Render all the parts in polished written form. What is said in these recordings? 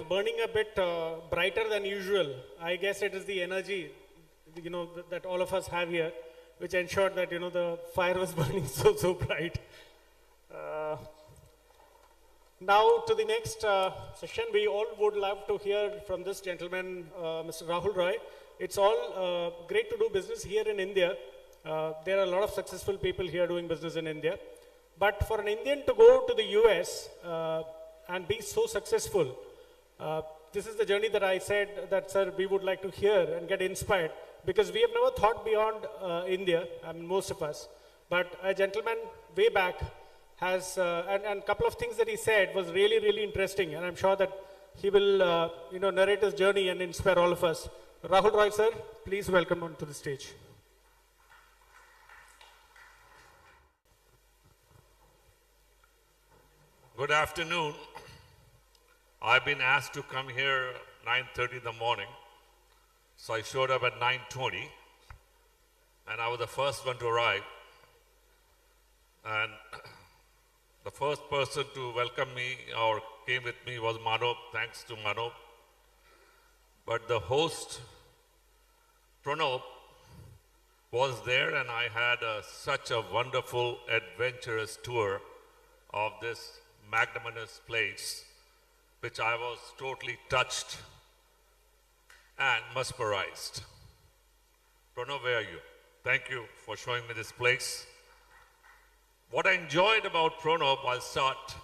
burning a bit brighter than usual. I guess it is the energy, that all of us have here, which ensured that, the fire was burning so bright. Now to the next session, we all would love to hear from this gentleman, Mr. Rahul Roy. It's all great to do business here in India. There are a lot of successful people here doing business in India. But for an Indian to go to the US and be so successful, this is the journey that I said that, sir, we would like to hear and get inspired, because we have never thought beyond India, most of us. But a gentleman way back has, and a couple of things that he said was really interesting, and I'm sure that he will, narrate his journey and inspire all of us. Rahul Roy, sir, please welcome onto the stage. Good afternoon. I've been asked to come here 9:30 in the morning, so I showed up at 9:20, and I was the first one to arrive. And the first person to welcome me or came with me was Manoj. Thanks to Manoj. But the host, Pranab, was there, and I had such a wonderful, adventurous tour of this magnanimous place, which I was totally touched and mesmerized. Pranab, where are you? Thank you for showing me this place. What I enjoyed about Pranab, I'll start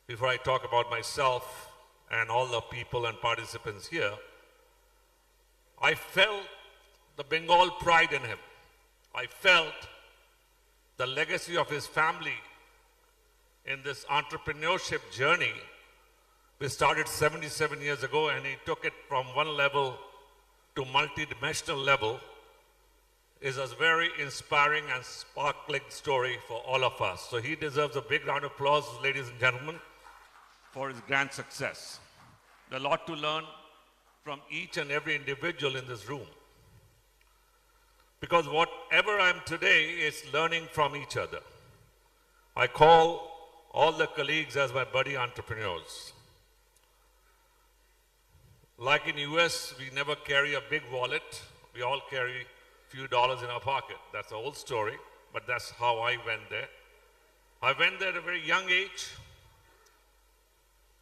before I talk about myself and all the people and participants here. I felt the Bengal pride in him. I felt the legacy of his family in this entrepreneurship journey. We started 77 years ago, and he took it from one level to multi-dimensional level. Is a very inspiring and sparkling story for all of us. So he deserves a big round of applause, ladies and gentlemen, for his grand success. There's a lot to learn from each and every individual in this room, because whatever I am today is learning from each other. I call all the colleagues as my buddy entrepreneurs. Like in US, we never carry a big wallet. We all carry a few dollars in our pocket. That's the old story, but that's how I went there. I went there at a very young age.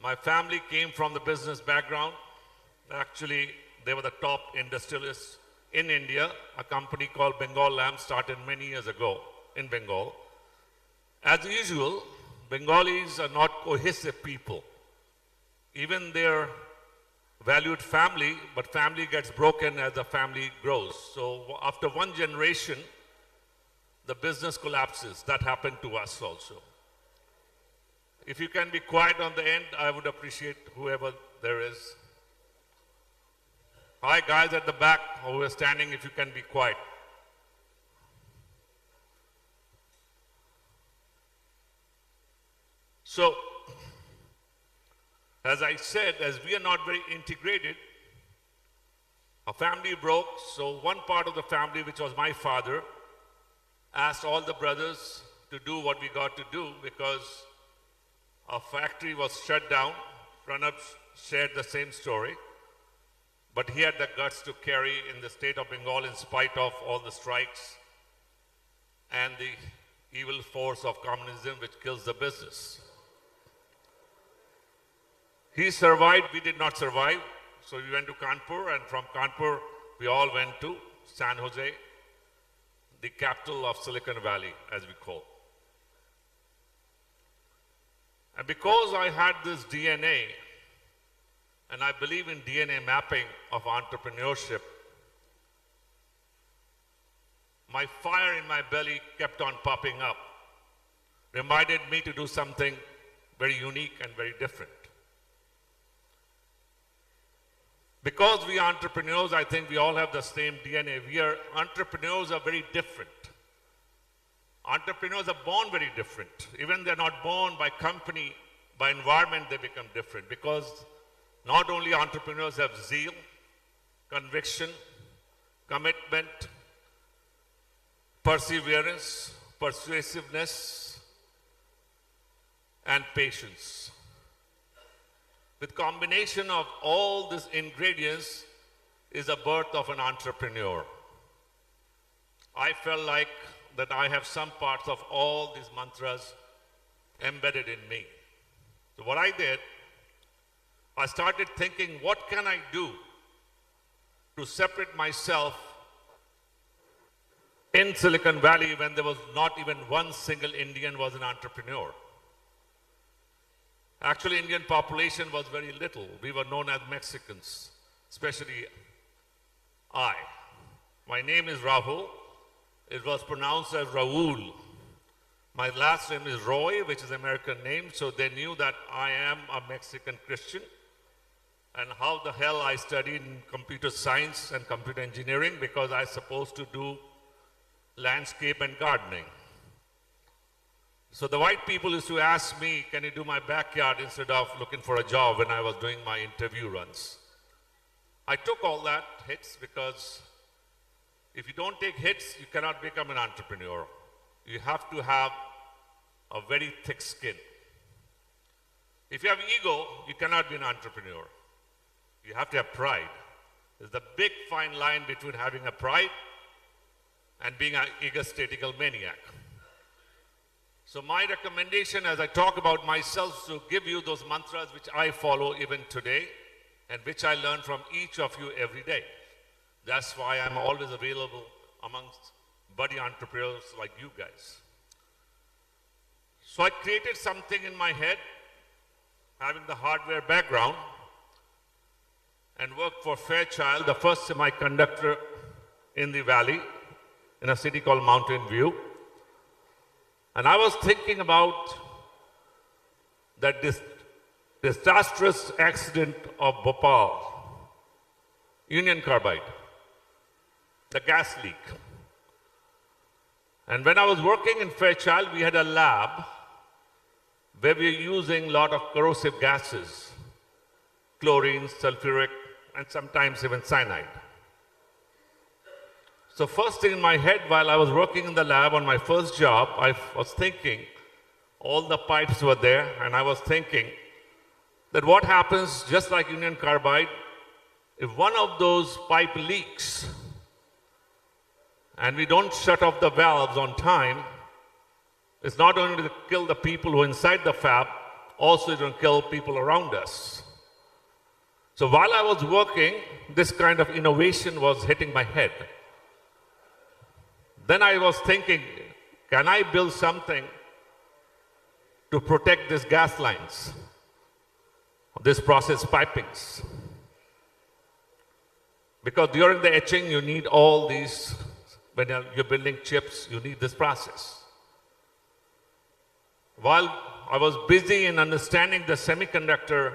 My family came from the business background. Actually, they were the top industrialists in India. A company called Bengal Lamb started many years ago in Bengal. As usual, Bengalis are not cohesive people. Even their valued family, but family gets broken as the family grows. So after one generation, the business collapses. That happened to us also. If you can be quiet on the end, I would appreciate whoever there is. Hi guys at the back who are standing, if you can be quiet. So, as I said, as we are not very integrated, our family broke. So one part of the family, which was my father, asked all the brothers to do what we got to do, because our factory was shut down. Pranab shared the same story. But he had the guts to carry in the state of Bengal in spite of all the strikes and the evil force of communism which kills the business. He survived, we did not survive. So we went to Kanpur, and from Kanpur, we all went to San Jose, the capital of Silicon Valley, as we call. And because I had this DNA, and I believe in DNA mapping of entrepreneurship, my fire in my belly kept on popping up, reminded me to do something very unique and very different. Because we are entrepreneurs, I think we all have the same DNA. Entrepreneurs are very different. Entrepreneurs are born very different. Even they're not born by company, by environment, they become different. Because not only entrepreneurs have zeal, conviction, commitment, perseverance, persuasiveness, and patience. with combination of all these ingredients is the birth of an entrepreneur. I felt like that I have some parts of all these mantras embedded in me. So what I did, I started thinking, what can I do to separate myself in Silicon Valley when there was not even one single Indian was an entrepreneur. Actually, Indian population was very little. We were known as Mexicans, especially I. My name is Rahul. It was pronounced as Rahul. My last name is Roy, which is an American name, so they knew that I am a Mexican Christian. And how the hell I studied in computer science and computer engineering, because I was supposed to do landscape and gardening. So the white people used to ask me, can you do my backyard instead of looking for a job when I was doing my interview runs. I took all that hits because if you don't take hits, you cannot become an entrepreneur. You have to have a very thick skin. If you have ego, you cannot be an entrepreneur. You have to have pride. There's the big fine line between having a pride and being an egotistical maniac. So my recommendation as I talk about myself is to give you those mantras which I follow even today and which I learn from each of you every day. That's why I'm always available amongst buddy entrepreneurs like you guys. So I created something in my head, having the hardware background, and worked for Fairchild, the first semiconductor in the valley, in a city called Mountain View. And I was thinking about that disastrous accident of Bhopal, Union Carbide, the gas leak. And when I was working in Fairchild, we had a lab where we were using a lot of corrosive gases, chlorine, sulfuric, and sometimes even cyanide. So first thing in my head while I was working in the lab on my first job, I was thinking, all the pipes were there, and I was thinking that what happens, just like Union Carbide, if one of those pipe leaks and we don't shut off the valves on time, it's not only going to kill the people who are inside the fab, also it's going to kill people around us. So while I was working, this kind of innovation was hitting my head. Then I was thinking, can I build something to protect these gas lines, this process pipings? Because during the etching, you need all these, when you're building chips, you need this process. While I was busy in understanding the semiconductor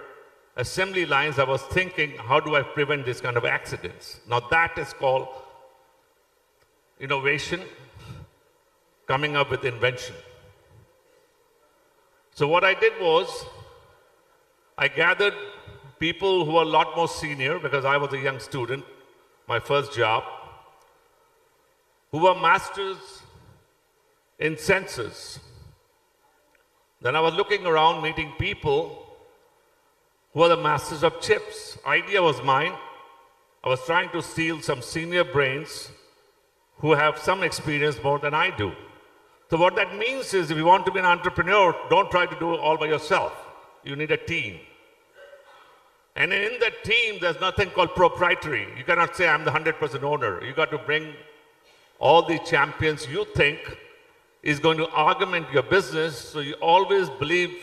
assembly lines, I was thinking, how do I prevent this kind of accidents? Now that is called innovation, coming up with invention. So what I did was, I gathered people who were a lot more senior, because I was a young student, my first job, who were masters in sensors. Then I was looking around, meeting people who are the masters of chips. Idea was mine. I was trying to steal some senior brains who have some experience more than I do. So what that means is, if you want to be an entrepreneur, don't try to do it all by yourself. You need a team. And in that team, there's nothing called proprietary. You cannot say, I'm the 100% owner. You got to bring all the champions you think is going to augment your business, so you always believe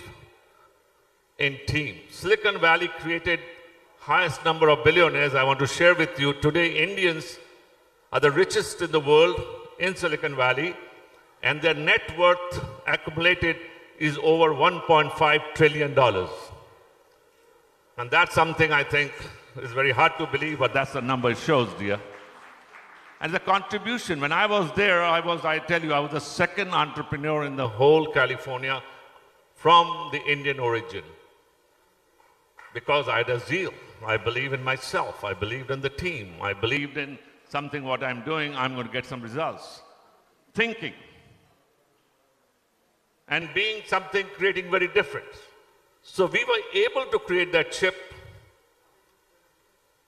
in team. Silicon Valley created highest number of billionaires. I want to share with you today, Indians are the richest in the world in Silicon Valley, and their net worth accumulated is over $1.5 trillion. And that's something I think is very hard to believe, but that's the number it shows, dear. And the contribution, when I was there, I was the second entrepreneur in the whole California from the Indian origin. Because I had a zeal. I believe in myself. I believed in the team. I believed in something what I'm doing, I'm going to get some results. Thinking. And being something, creating very different. So we were able to create that chip,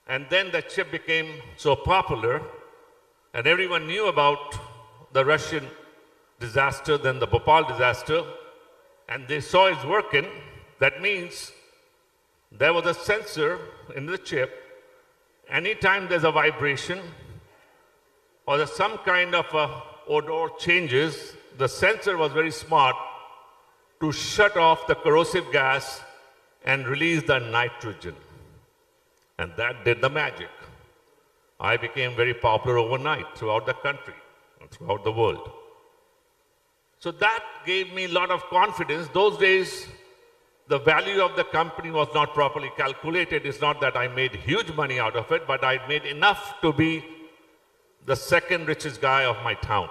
and then that chip became so popular, and everyone knew about the Russian disaster, then the Bhopal disaster, and they saw it's working. That means there was a sensor in the chip. Anytime there's a vibration or there's some kind of odor changes, the sensor was very smart to shut off the corrosive gas and release the nitrogen. And that did the magic. I became very popular overnight throughout the country and throughout the world. So that gave me a lot of confidence. Those days, the value of the company was not properly calculated. It's not that I made huge money out of it, but I made enough to be the second richest guy of my town.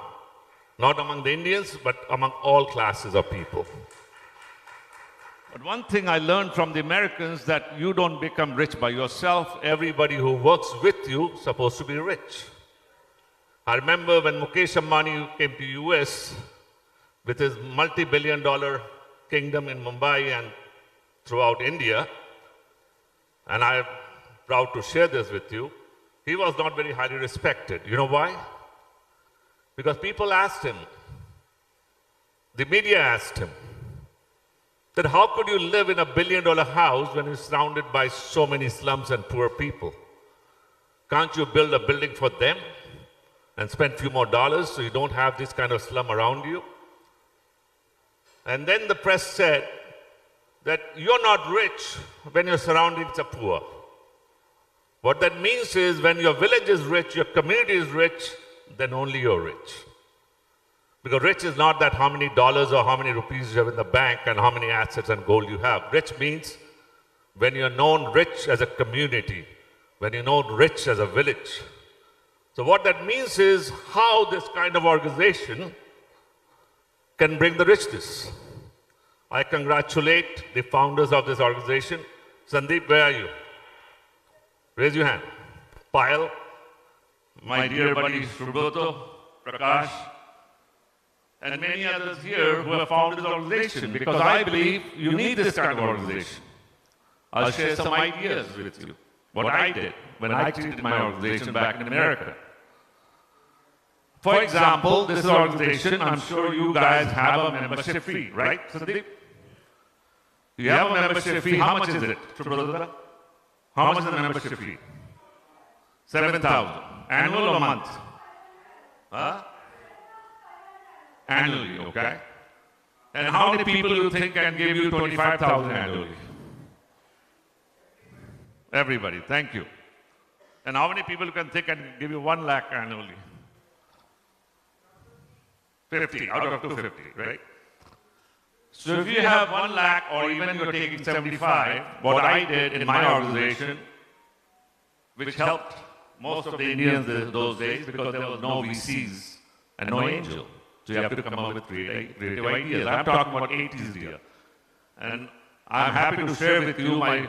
Not among the Indians, but among all classes of people. But one thing I learned from the Americans, that you don't become rich by yourself. Everybody who works with you is supposed to be rich. I remember when Mukesh Ambani came to US with his multi-billion-dollar kingdom in Mumbai and throughout India, and I am proud to share this with you, he was not very highly respected. You know why? Because people asked him, the media asked him, that how could you live in a billion-dollar house when you're surrounded by so many slums and poor people? Can't you build a building for them and spend a few more dollars so you don't have this kind of slum around you? And then the press said that you're not rich when your surroundings are poor. What that means is when your village is rich, your community is rich, then only you're rich. Because rich is not that how many dollars or how many rupees you have in the bank and how many assets and gold you have. Rich means when you're known rich as a community, when you're known rich as a village. So what that means is how this kind of organization can bring the richness. I congratulate the founders of this organization. Sandeep, where are you? Raise your hand. Payal, my dear buddy Subrata, Prakash, and many others here who have founded this organization, because I believe you need this kind of organization. I'll share some ideas with you, what I did when I created my organization back in America. For example, this organization, I'm sure you guys have a membership fee, right, Sandeep? You have a membership fee. How much is it, Subrata? How much is the membership fee? 7,000. Annual or month? Huh? Annually, okay? And how many people do you think can give you 25,000 annually? Everybody, thank you. And how many people can think can give you 1 lakh annually? 50 out of 250, right? So if you have 1 lakh or even you're taking 75, what I did in my organization, which helped most of the Indians those days because there was no VCs and no angel. So you have to come up with creative ideas. I'm talking about 80s here. And I'm happy to share with you my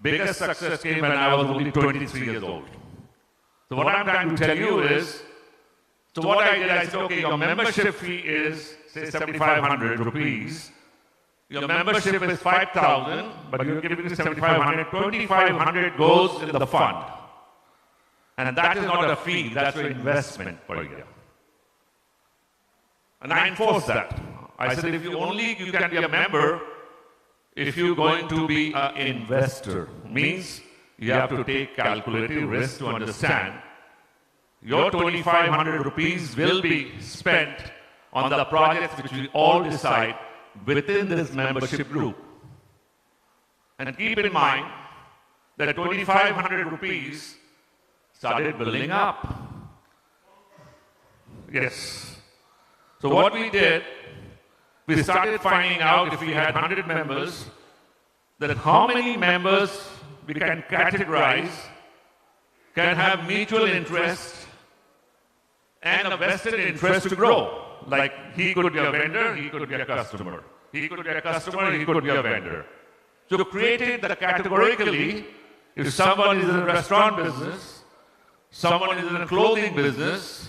biggest success came when I was only 23 years old. So what I'm trying to tell you is, so what I did, I said, okay, your membership fee is, say, 7,500 rupees. Your membership is 5,000, but you're giving me 7,500. 2,500 goes in the fund. And that is not a fee, that's an investment per year. And I enforced that. I said, if you can be a member if you're going to be an investor. Means you have to take calculated risk to understand your 2,500 rupees will be spent on the projects which we all decide within this membership group. And keep in mind that 2,500 rupees started building up. Yes. So what we did, we started finding out if we had 100 members, that how many members we can categorize, can have mutual interest and a vested interest to grow. Like he could be a vendor, he could be a customer. He could be a customer, he could be a vendor. So created that categorically, if someone is in a restaurant business, someone is in a clothing business,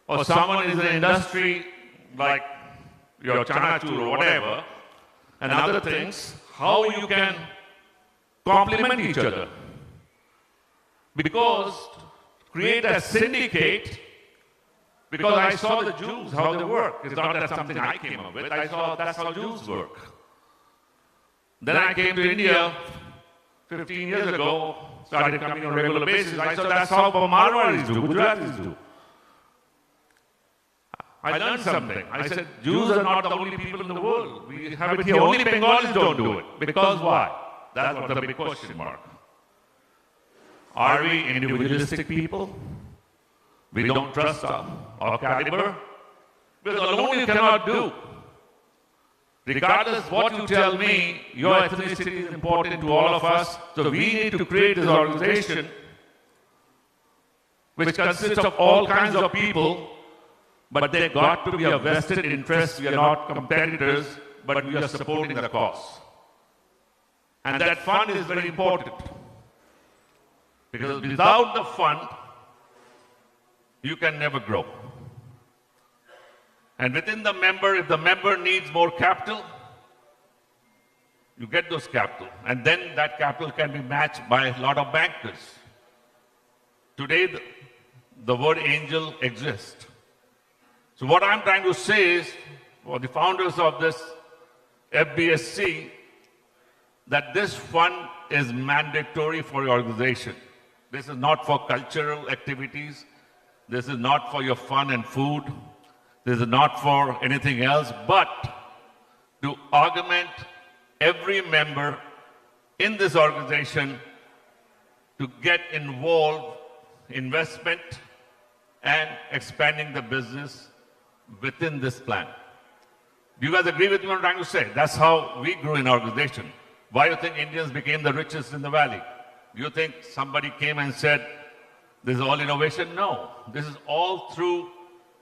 or someone is in an industry like your chanachur or whatever, and other things, how you can complement each other. Because create a syndicate, because I saw the Jews, how they work. It's not that something I came up with. I saw that's how Jews work. Then I came to India 15 years ago, started coming on a regular basis. I saw that's how Marwaris do, Gujaratis do. I learned something. I said, Jews are not the only people in the world. We have it here. Only Bengalis don't do it. Because why? That's what the big question mark. Are we individualistic people? We don't trust our caliber? Because alone you cannot do. Regardless what you tell me, your ethnicity is important to all of us. So we need to create this organization which consists of all kinds of people, but they got to be a vested interest. We are not competitors, but we are supporting the cause. And that fund is very important. Because without the fund, you can never grow. And within the member, if the member needs more capital, you get those capital. And then that capital can be matched by a lot of bankers. Today, the word angel exists. So what I'm trying to say is, for the founders of this FBSC, that this fund is mandatory for your organization. This is not for cultural activities. This is not for your fun and food. This is not for anything else, but to augment every member in this organization to get involved in investment and expanding the business within this plan. Do you guys agree with me what I'm trying to say? That's how we grew in our organization. Why do you think Indians became the richest in the valley? Do you think somebody came and said, this is all innovation? No. This is all through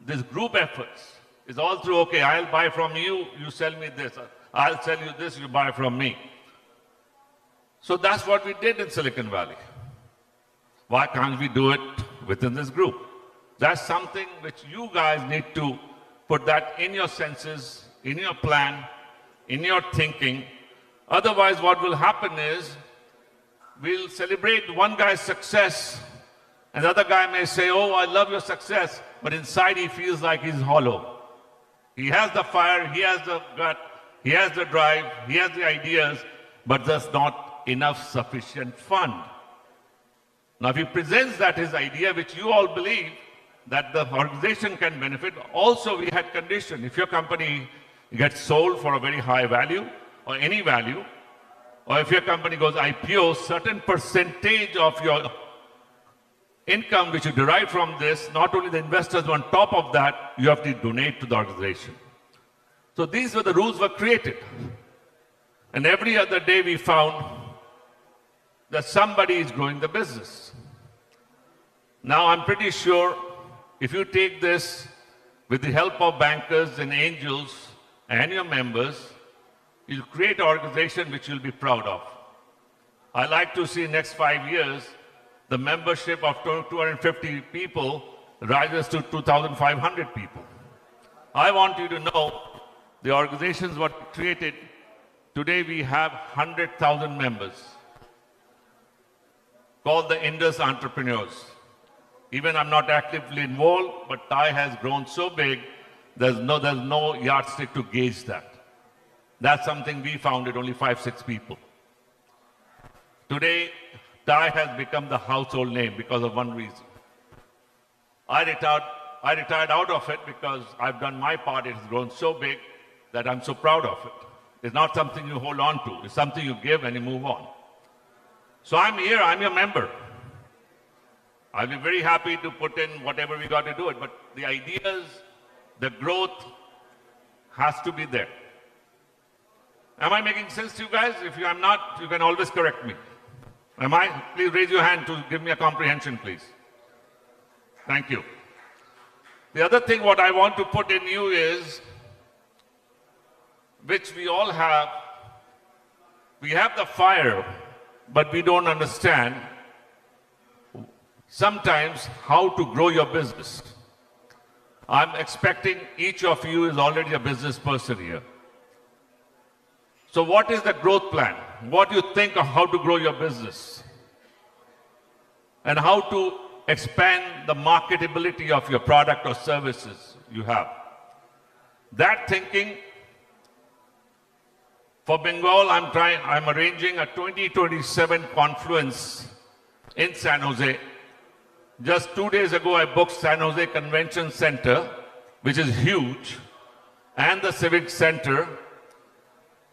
this group efforts. It's all through, okay, I'll buy from you, you sell me this. I'll sell you this, you buy from me. So that's what we did in Silicon Valley. Why can't we do it within this group? That's something which you guys need to put that in your senses, in your plan, in your thinking. Otherwise, what will happen is, we'll celebrate one guy's success, and the other guy may say, oh, I love your success, but inside he feels like he's hollow. He has the fire, he has the gut, he has the drive, he has the ideas, but there's not enough sufficient fund. Now, if he presents that his idea, which you all believe, that the organization can benefit, also we had conditioned, if your company gets sold for a very high value, or any value, or if your company goes IPO, certain percentage of your income which you derive from this, not only the investors, but on top of that, you have to donate to the organization. So these were the rules were created. And every other day we found that somebody is growing the business. Now I'm pretty sure if you take this with the help of bankers and angels and your members, you'll create an organization which you'll be proud of. I like to see next 5 years, the membership of 250 people rises to 2,500 people. I want you to know the organizations were created. Today we have 100,000 members called the Indus Entrepreneurs. Even I'm not actively involved, but TIE has grown so big, there's no yardstick to gauge that. That's something we founded, only 5-6 people. Today, TIE has become the household name because of one reason. I retired out of it because I've done my part. It has grown so big that I'm so proud of it. It's not something you hold on to. It's something you give and you move on. So I'm here. I'm your member. I'll be very happy to put in whatever we got to do it. But the ideas, the growth has to be there. Am I making sense to you guys? If I'm not, you can always correct me. Am I? Please raise your hand to give me a comprehension, please. Thank you. The other thing what I want to put in you is, which we all have, we have the fire, but we don't understand sometimes how to grow your business. I'm expecting each of you is already a business person here. So what is the growth plan? What do you think of how to grow your business? And how to expand the marketability of your product or services you have. That thinking, for Bengal, I'm arranging a 2027 confluence in San Jose. Just 2 days ago, I booked San Jose Convention Center, which is huge, and the Civic Center.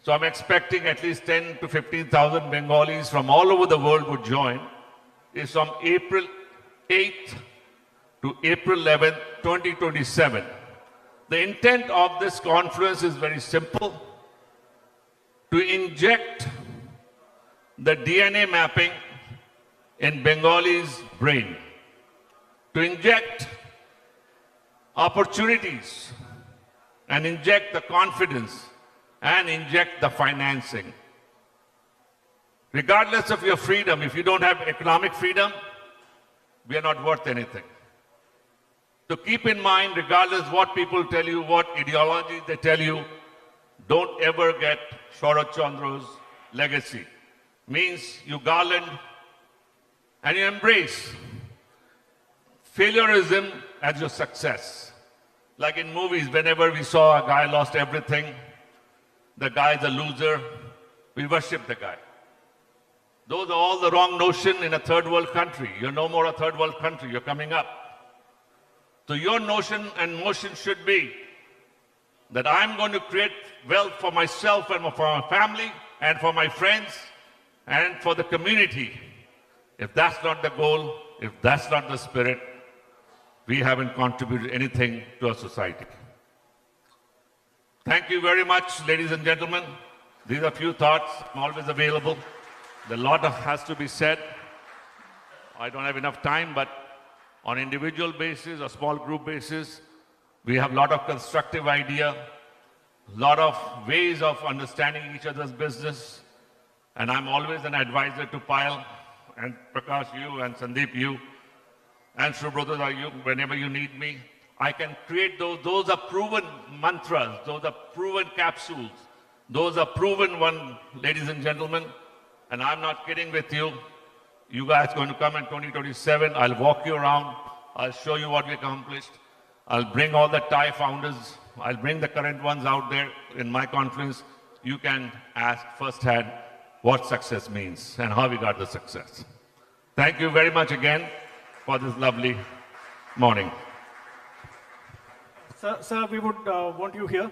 So I'm expecting at least 10 to 15,000 Bengalis from all over the world would join. It's from April 8th to April 11th, 2027. The intent of this conference is very simple: to inject the DNA mapping in Bengalis' brain, to inject opportunities and inject the confidence and inject the financing. Regardless of your freedom, if you don't have economic freedom, we are not worth anything. So keep in mind, regardless what people tell you, what ideology they tell you, don't ever get Sharat Chandra's legacy. Means you garland and you embrace failureism as your success. Like in movies, whenever we saw a guy lost everything, the guy's a loser, we worship the guy. Those are all the wrong notion in a third world country. You're no more a third world country, you're coming up. So your notion and motion should be that I'm going to create wealth for myself and for my family and for my friends and for the community. If that's not the goal, if that's not the spirit, we haven't contributed anything to our society. Thank you very much, ladies and gentlemen. These are a few thoughts. I'm always available. A lot has to be said. I don't have enough time, but on individual basis or small group basis, we have a lot of constructive idea, a lot of ways of understanding each other's business. And I'm always an advisor to Payal and Prakash, you, and Sandeep, you, and Subhrata, you, whenever you need me. I can create those. Those are proven mantras. Those are proven capsules. Those are proven one, ladies and gentlemen. And I'm not kidding with you. You guys are going to come in 2027. I'll walk you around. I'll show you what we accomplished. I'll bring all the Thai founders. I'll bring the current ones out there in my conference. You can ask firsthand what success means and how we got the success. Thank you very much again for this lovely morning. Sir, we would want you here.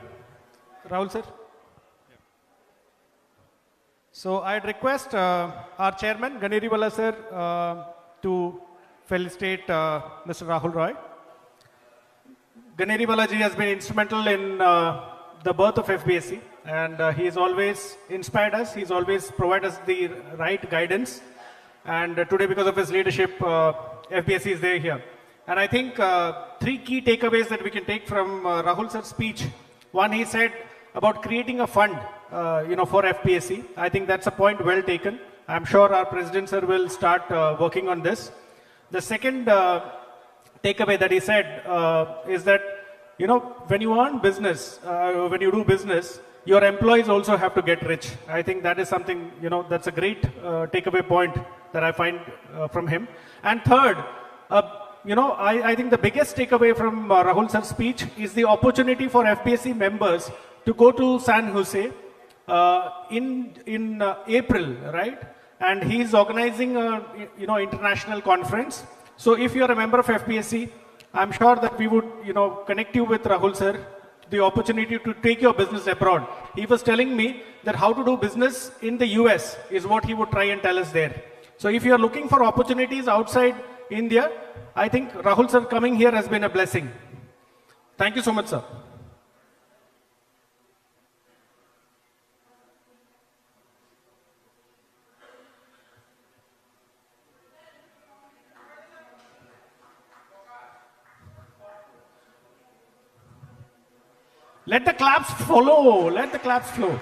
Rahul, sir. So I'd request our chairman, Ganeriwala sir, to felicitate Mr. Rahul Roy. Ganeriwala ji has been instrumental in the birth of FBSC, and he has always inspired us. He's always provided us the right guidance. And today, because of his leadership, FBSC is there here. And I think three key takeaways that we can take from Rahul sir's speech. One, he said about creating a fund, for FBSC. I think that's a point well taken. I'm sure our president sir will start working on this. The second takeaway that he said is that, when you earn business, when you do business, your employees also have to get rich. I think that is something, that's a great takeaway point that I find from him. And third, I think the biggest takeaway from Rahul sir's speech is the opportunity for FBSC members to go to San Jose in April, right? And he's organizing a international conference. So if you're a member of FBSC, I'm sure that we would connect you with Rahul sir, the opportunity to take your business abroad. He was telling me that how to do business in the US is what he would try and tell us there. So if you're looking for opportunities outside India, I think Rahul sir coming here has been a blessing. Thank you so much, sir. Let the claps follow. Let the claps flow.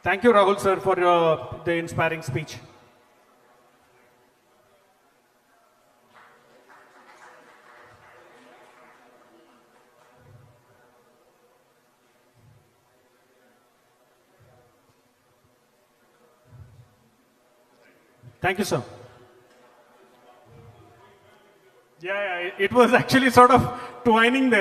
Thank you, Rahul sir, for the inspiring speech. Thank you, sir. Yeah, it was actually sort of twining there.